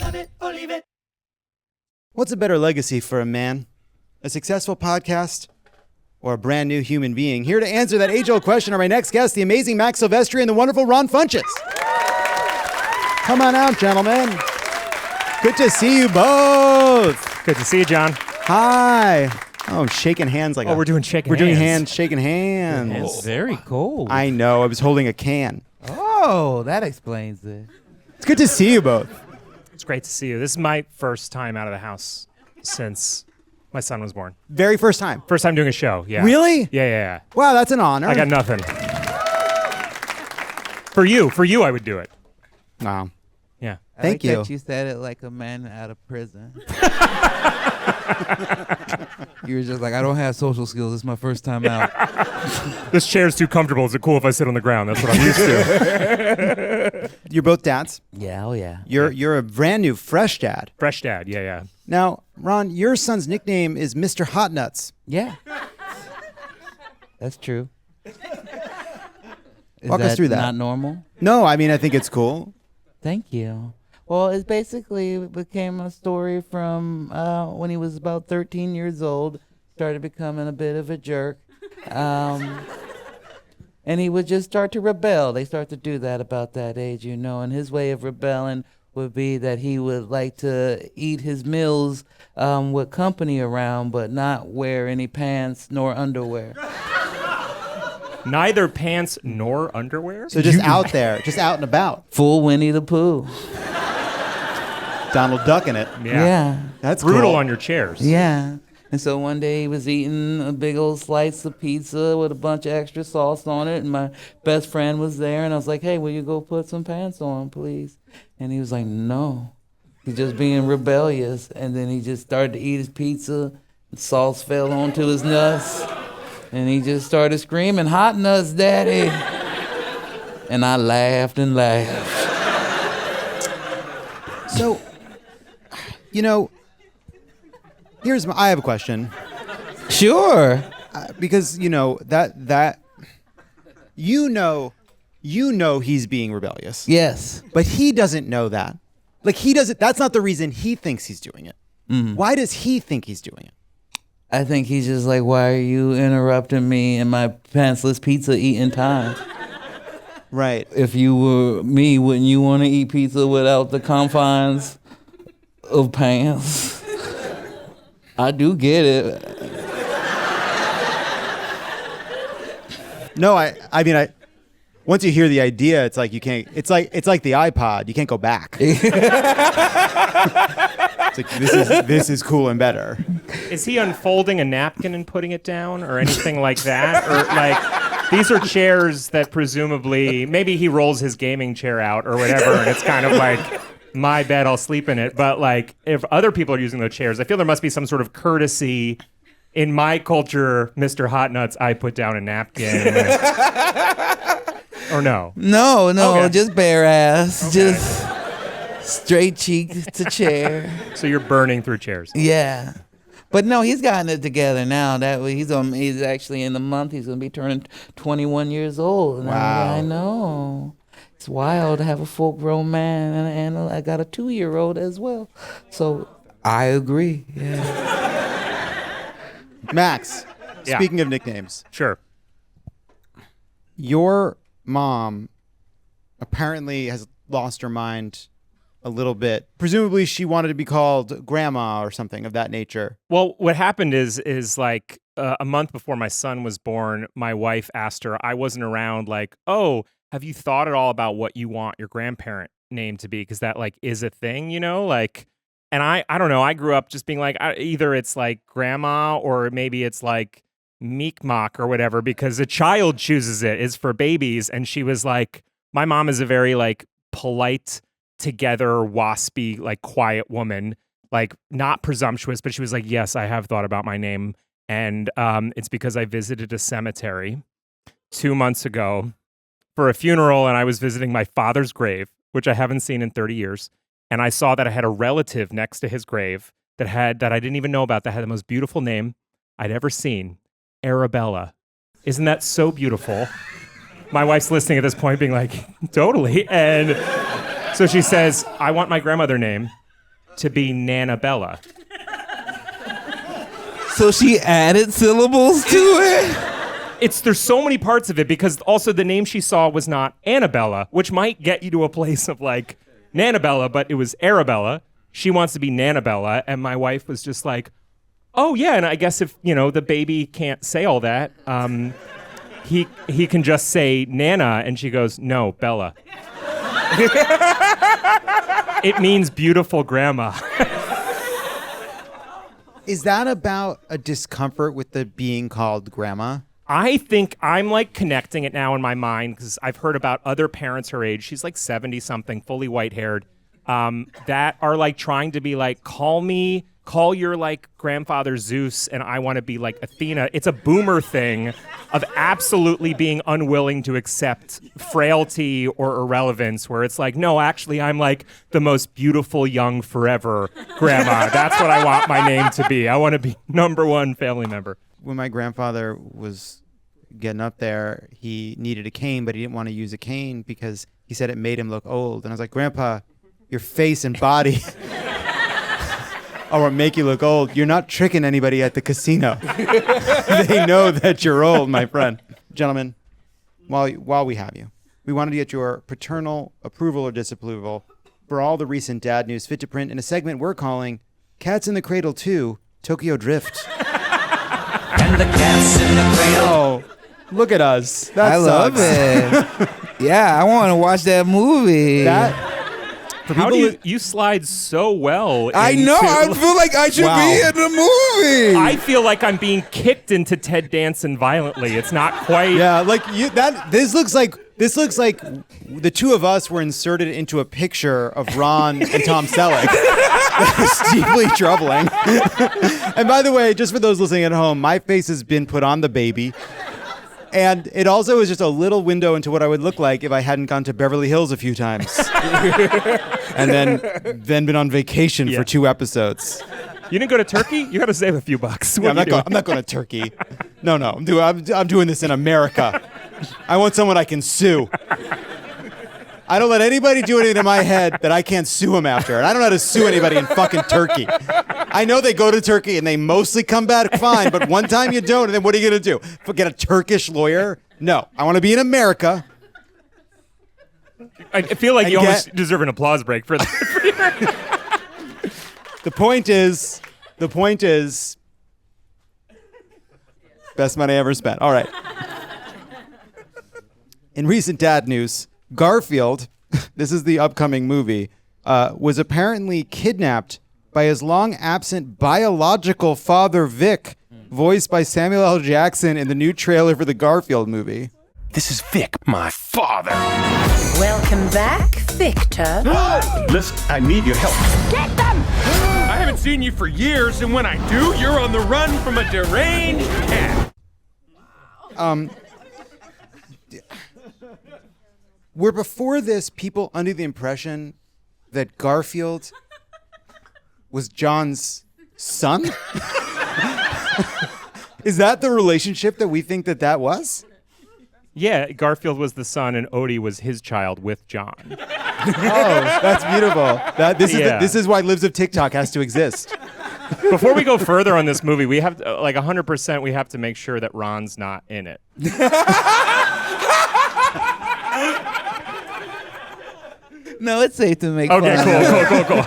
Love it or leave it. What's a better legacy for a man? A successful podcast or a brand new human being? Here to answer that age-old question are my next guests, the amazing Max Silvestri and the wonderful Ron Funches. Come on out, gentlemen. Good to see you both. Good to see you, John. Hi. Oh, I'm shaking hands like we're doing shaking We're hands. doing hands, shaking hands. It's very cold. I know. I was holding a can. Oh, that explains it. It's good to see you both. It's great to see you. This is my first time out of the house since my son was born. Very first time. First time doing a show, yeah. Really? Yeah. Wow, that's an honor. I got nothing. For you, I would do it. Wow. Yeah. Thank you. That you said it like a man out of prison. You were just like, I don't have social skills. It's my first time out. This chair's too comfortable. Is it cool if I sit on the ground? That's what I'm used to. You're both dads. Yeah, oh yeah. You're a brand new, fresh dad. Fresh dad, yeah. Now, Ron, your son's nickname is Mr. Hot Nuts. Yeah. That's true. Walk us through that. Not normal? No, I mean, I think it's cool. Thank you. Well, it became a story from when he was about 13 years old, started becoming a bit of a jerk. And he would just start to rebel. They start to do that about that age, you know, and his way of rebelling would be that he would like to eat his meals with company around, but not wear any pants nor underwear. Neither pants nor underwear? So just out there, just out and about. Full Winnie the Pooh. Donald Duck in it. Yeah. That's brutal cool. on your chairs. Yeah. And so one day he was eating a big old slice of pizza with a bunch of extra sauce on it, and my best friend was there, and I was like, hey, will you go put some pants on, please? And he was like, no. He's just being rebellious. And then he just started to eat his pizza, and sauce fell onto his nuts, and he just started screaming, hot nuts, daddy. And I laughed and laughed. So, you know, I have a question. Sure. Because, you know, you know he's being rebellious. Yes. But he doesn't know that. Like, that's not the reason he thinks he's doing it. Mm-hmm. Why does he think he's doing it? I think he's just like, why are you interrupting me in my pantsless pizza eating time? Right. If you were me, wouldn't you want to eat pizza without the confines of pants? I do get it. No, I mean, once you hear the idea, it's like you can't. It's like the iPod. You can't go back. It's like this is cool and better. Is he unfolding a napkin and putting it down or anything like that? Or like, these are chairs that presumably, maybe he rolls his gaming chair out or whatever, and it's kind of like, my bed, I'll sleep in it. But like, if other people are using those chairs, I feel there must be some sort of courtesy. In my culture, Mr. Hot Nuts, I put down a napkin. Or no? No, Okay. just bare ass. Okay. Just straight cheek to chair. So you're burning through chairs. Yeah. But no, he's gotten it together now. He's actually in the month, he's going to be turning 21 years old. Wow. I know. It's wild to have a full-grown man, and I got a 2-year-old as well. So I agree. Yeah. Max, Yeah. speaking of nicknames, Sure. your mom apparently has lost her mind a little bit. Presumably she wanted to be called Grandma or something of that nature. Well, what happened is like a month before my son was born, my wife asked her, I wasn't around, like, oh, have you thought at all about what you want your grandparent name to be? Because that like is a thing, you know, like, and I don't know. I grew up just being like, either it's like grandma or maybe it's like Meekmock or whatever, because a child chooses it. It's for babies. And she was like, my mom is a very like polite, together, waspy, like quiet woman, like not presumptuous, but she was like, yes, I have thought about my name. And it's because I visited a cemetery 2 months ago for a funeral, and I was visiting my father's grave, which I haven't seen in 30 years. And I saw that I had a relative next to his grave that I didn't even know about, that had the most beautiful name I'd ever seen, Arabella. Isn't that so beautiful? My wife's listening at this point being like, totally. And so she says, I want my grandmother name to be Nanabella. So she added syllables to it? There's so many parts of it because also the name she saw was not Annabella, which might get you to a place of like Nanabella, but it was Arabella. She wants to be Nanabella, and my wife was just like, oh yeah, and I guess if, the baby can't say all that, he can just say Nana, and she goes, no, Bella. It means beautiful grandma. Is that about a discomfort with the being called grandma? I think I'm like connecting it now in my mind because I've heard about other parents her age. She's like 70 something, fully white haired, that are like trying to be like, call your like grandfather Zeus, and I want to be like Athena. It's a boomer thing of absolutely being unwilling to accept frailty or irrelevance, where it's like, no, actually, I'm like the most beautiful young forever grandma. That's what I want my name to be. I want to be number one family member. When my grandfather was getting up there, he needed a cane, but he didn't want to use a cane because he said it made him look old. And I was like, Grandpa, your face and body or make you look old. You're not tricking anybody at the casino. They know that you're old, my friend. Gentlemen, while we have you, we wanted to get your paternal approval or disapproval for all the recent dad news fit to print in a segment we're calling Cats in the Cradle 2, Tokyo Drift. And the cats in the cradle. Oh, look at us. That I love sucks. it. Yeah, I want to watch that movie. How do you slide so well? I know. I feel like I should be in the movie. I feel like I'm being kicked into Ted Danson violently. It's not quite. Yeah, like this looks like the two of us were inserted into a picture of Ron and Tom Selleck. That's deeply troubling. And by the way, just for those listening at home, my face has been put on the baby. And it also is just a little window into what I would look like if I hadn't gone to Beverly Hills a few times. And then been on vacation for 2 episodes. You didn't go to Turkey? You got to save a few bucks. Yeah, I'm not going to Turkey. No, I'm doing this in America. I want someone I can sue. I don't let anybody do anything to my head that I can't sue them after. And I don't know how to sue anybody in fucking Turkey. I know they go to Turkey and they mostly come back fine, but one time you don't, and then what are you going to do? Get a Turkish lawyer? No. I want to be in America. I feel like you almost deserve an applause break for that. The point is, best money I ever spent. All right. In recent dad news, Garfield, this is the upcoming movie, was apparently kidnapped by his long-absent biological father, Vic, voiced by Samuel L. Jackson in the new trailer for the Garfield movie. This is Vic, my father. Welcome back, Victor. Listen, I need your help. Get them! I haven't seen you for years, and when I do, you're on the run from a deranged cat. Were before this people under the impression that Garfield was John's son? Is that the relationship that we think that was? Yeah, Garfield was the son and Odie was his child with John. Oh, that's beautiful. This is why Lives of TikTok has to exist. Before we go further on this movie, we have to, 100% we have to make sure that Ron's not in it. No, it's safe to make Okay, fun. cool.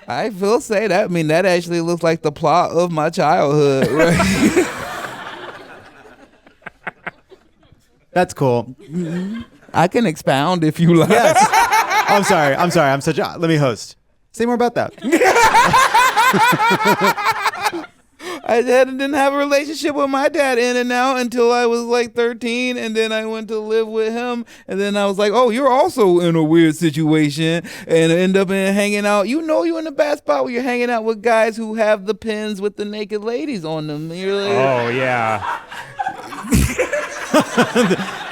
I will say that. I mean, that actually looks like the plot of my childhood, right? That's cool. I can expound if you like. Yes. I'm sorry. Let me host. Say more about that. I didn't have a relationship with my dad in and out until I was like 13, and then I went to live with him, and then I was like, oh, you're also in a weird situation, and I end up hanging out. You know you're in a bad spot where you're hanging out with guys who have the pins with the naked ladies on them. You're like, Oh, yeah.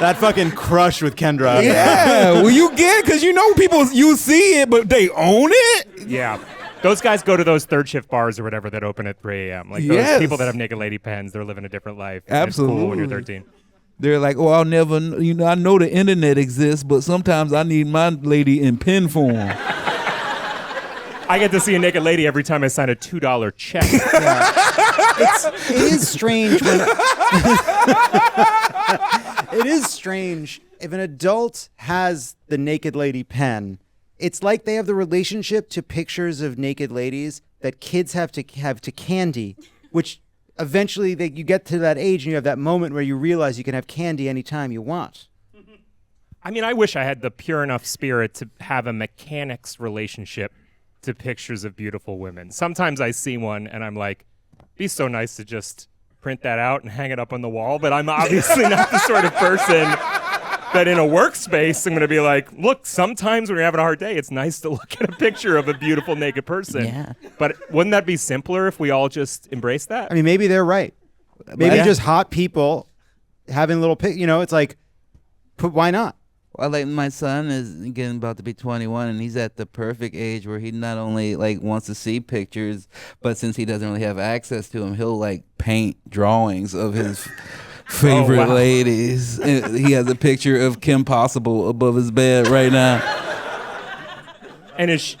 That fucking crush with Kendra. yeah, well, you get it because you know you see it, but they own it? Yeah. Those guys go to those third shift bars or whatever that open at 3 a.m. Like those Yes. people that have naked lady pens, they're living a different life. Absolutely. It's cool when you're 13. They're like, oh, I'll never, I know the internet exists, but sometimes I need my lady in pen form. I get to see a naked lady every time I sign a $2 check. It is strange when it is strange if an adult has the naked lady pen. It's like they have the relationship to pictures of naked ladies that kids have to candy, which eventually you get to that age and you have that moment where you realize you can have candy anytime you want. I mean, I wish I had the pure enough spirit to have a mechanic's relationship to pictures of beautiful women. Sometimes I see one and I'm like, it'd be so nice to just print that out and hang it up on the wall, but I'm obviously not the sort of person that in a workspace I'm going to be like, look, sometimes when you're having a hard day, it's nice to look at a picture of a beautiful naked person. Yeah. But wouldn't that be simpler if we all just embraced that? I mean, maybe they're right. Maybe just hot people having little it's like, why not? Well, like my son is getting about to be 21, and he's at the perfect age where he not only like wants to see pictures, but since he doesn't really have access to them, he'll like paint drawings of his favorite ladies. And he has a picture of Kim Possible above his bed right now. And is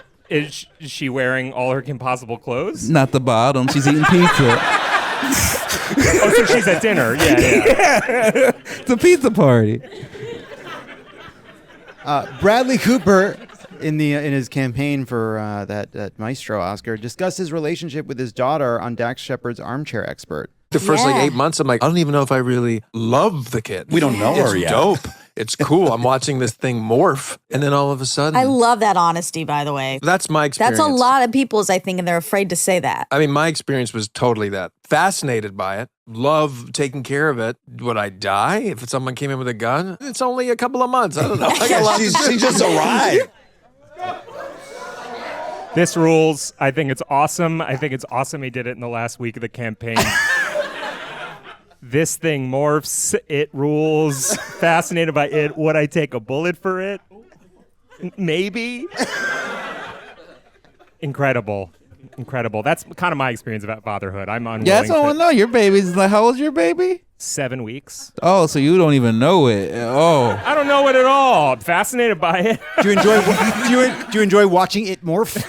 she wearing all her Kim Possible clothes? Not the bottom. She's eating pizza. Oh, so she's at dinner. Yeah. It's a pizza party. Bradley Cooper, in his campaign for that Maestro Oscar, discussed his relationship with his daughter on Dax Shepard's Armchair Expert. The first 8 months, I'm like, I don't even know if I really love the kid. We don't know her It's yet. dope. It's cool. I'm watching this thing morph, and then all of a sudden, I love that honesty, by the way. that's my experience. That's a lot of people's, I think, and they're afraid to say that. I mean, my experience was totally that. Fascinated by it. Love taking care of it. Would I die if someone came in with a gun? It's only a couple of months. I don't know. I got a lot to She just arrived. This rules. I think it's awesome. I think it's awesome he did it in the last week of the campaign. This thing morphs. It rules. Fascinated by it. Would I take a bullet for it? Maybe. Incredible. That's kind of my experience about fatherhood. I'm unwilling. Yeah, that's all I know. Your baby's like, how old's your baby? 7 weeks. Oh, so you don't even know it. Oh. I don't know it at all. I'm fascinated by it. Do you enjoy watching it morph?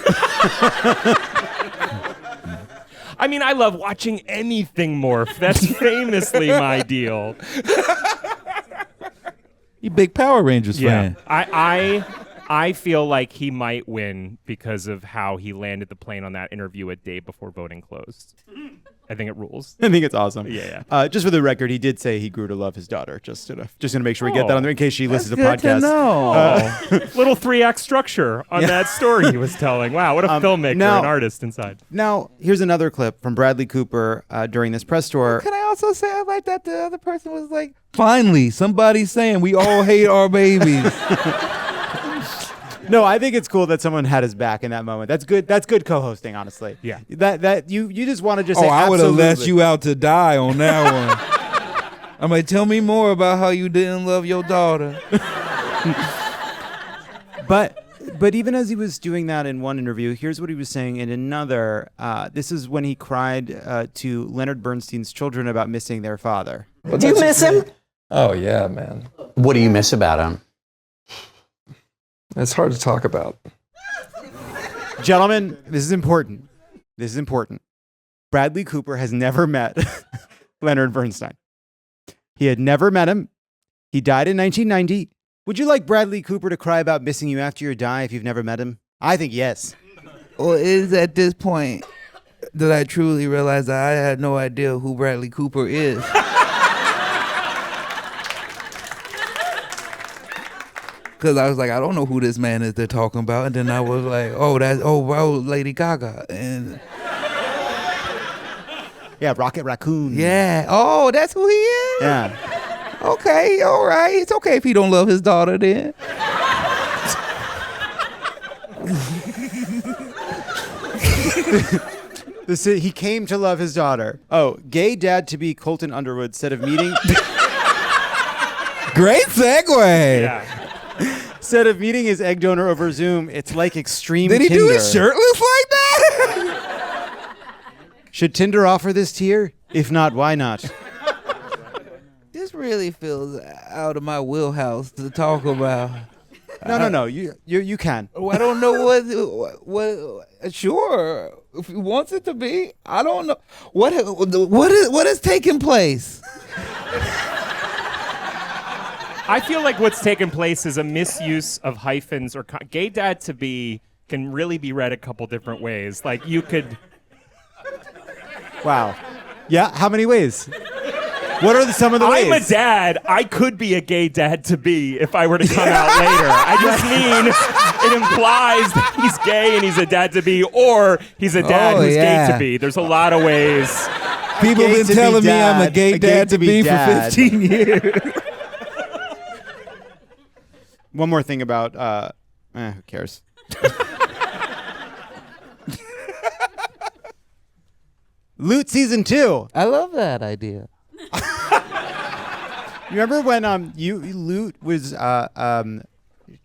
I mean, I love watching anything morph. That's famously my deal. You big Power Rangers fan. I feel like he might win because of how he landed the plane on that interview a day before voting closed. I think it rules. I think it's awesome. Yeah. Just for the record, he did say he grew to love his daughter. Just gonna make sure we get that on there in case she listens to the Good podcast. to know. Little 3-act structure on that story he was telling. Wow, what a filmmaker, an artist inside. Now, here's another clip from Bradley Cooper during this press tour. Can I also say I like that the other person was like, finally, somebody's saying we all hate our babies. No, I think it's cool that someone had his back in that moment. That's good. That's good co-hosting, honestly. Yeah. That you just want to just say. I would have let absolutely. you out to die on that one. I'm like, tell me more about how you didn't love your daughter. But even as he was doing that in one interview, here's what he was saying in another. This is when he cried to Leonard Bernstein's children about missing their father. Do you miss him? Oh, yeah, man. What do you miss about him? It's hard to talk about. Gentlemen, this is important. Bradley Cooper has never met Leonard Bernstein. He had never met him. He died in 1990. Would you like Bradley Cooper to cry about missing you after you die if you've never met him? I think yes. Well, it is at this point that I truly realized that I had no idea who Bradley Cooper is. Because I was like, I don't know who this man is they're talking about. And then I was like, Lady Gaga. And Yeah, Rocket Raccoon. yeah. Oh, that's who he is? Yeah. Okay, all right. It's okay if he don't love his daughter then. He came to love his daughter. Oh, gay dad-to-be Colton Underwood said of meeting... Great segue. Yeah. Said of meeting his egg donor over Zoom, it's like extreme Did he Tinder. do it shirtless like that? Should Tinder offer this tier? If not, why not? This really feels out of my wheelhouse to talk about. No. You can. Well, I don't know what. Sure, if he wants it to be. I don't know what is taking place. I feel like what's taken place is a misuse of hyphens or gay dad to be can really be read a couple different ways. Like you could. Wow. Yeah. How many ways? What are some of the ways? I'm a dad. I could be a gay dad to be if I were to come out later. I just mean it implies that he's gay and he's a dad to be, or he's a dad who's gay to be. There's a lot of ways. People have been telling me I'm a gay dad to be for 15 years. One more thing about who cares? Loot season 2. I love that idea. You remember when Loot was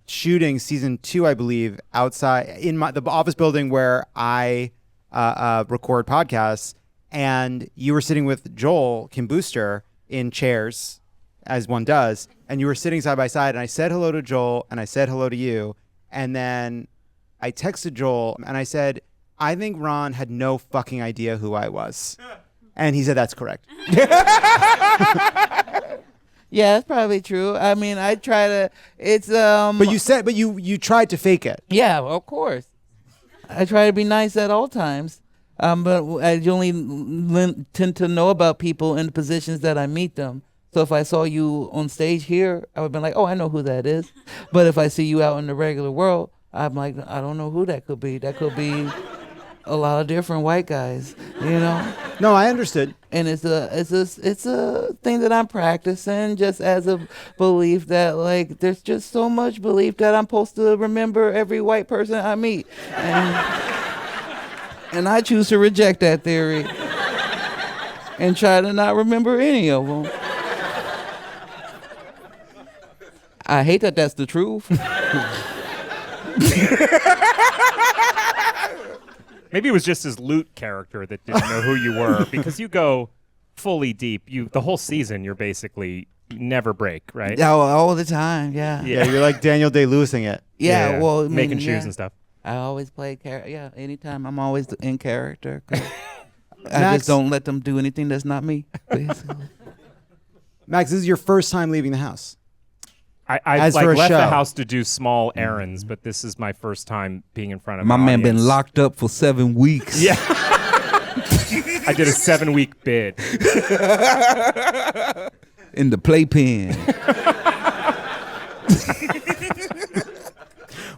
shooting season 2, I believe, outside in the office building where I record podcasts, and you were sitting with Joel Kim Booster in chairs, as one does, and you were sitting side by side, and I said hello to Joel, and I said hello to you, and then I texted Joel, and I said, I think Ron had no fucking idea who I was. And he said, that's correct. Yeah, that's probably true. I mean, I try to, But you tried to fake it. Yeah, of course. I try to be nice at all times. But I only tend to know about people in the positions that I meet them. So if I saw you on stage here, I would have been like, oh, I know who that is. But if I see you out in the regular world, I'm like, I don't know who that could be. That could be a lot of different white guys, you know? No, I understood. And it's a thing that I'm practicing just as a belief that, like, there's just so much belief that I'm supposed to remember every white person I meet. And I choose to reject that theory and try to not remember any of them. I hate that that's the truth. Maybe it was just his Loot character that didn't know who you were, because you go fully deep. The whole season, you never break, right? Yeah, all the time. Yeah. Yeah, you're like Daniel Day-Lewising it. Yeah. Well, I mean, making shoes and stuff. I always play character. Yeah, anytime I'm always in character. I Max, just don't let them do anything that's not me. Basically. Max, this is your first time leaving the house. I've for a left show. the house to do small errands, but this is my first time being in front of My an man audience. been locked up for 7 weeks. Yeah. I did a 7-week bid. In the playpen.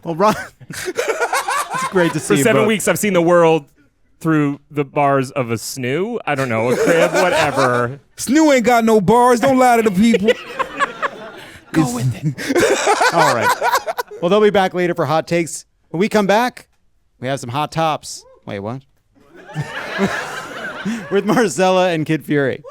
Well, Ron, it's great to see For you 7 both. weeks, I've seen the world through the bars of a snoo. I don't know, a crib, whatever. Snoo ain't got no bars. Don't lie to the people. Go with it. All right. Well, they'll be back later for hot takes. When we come back, we have some hot tops. Wait, what? With Marcella and Kid Fury.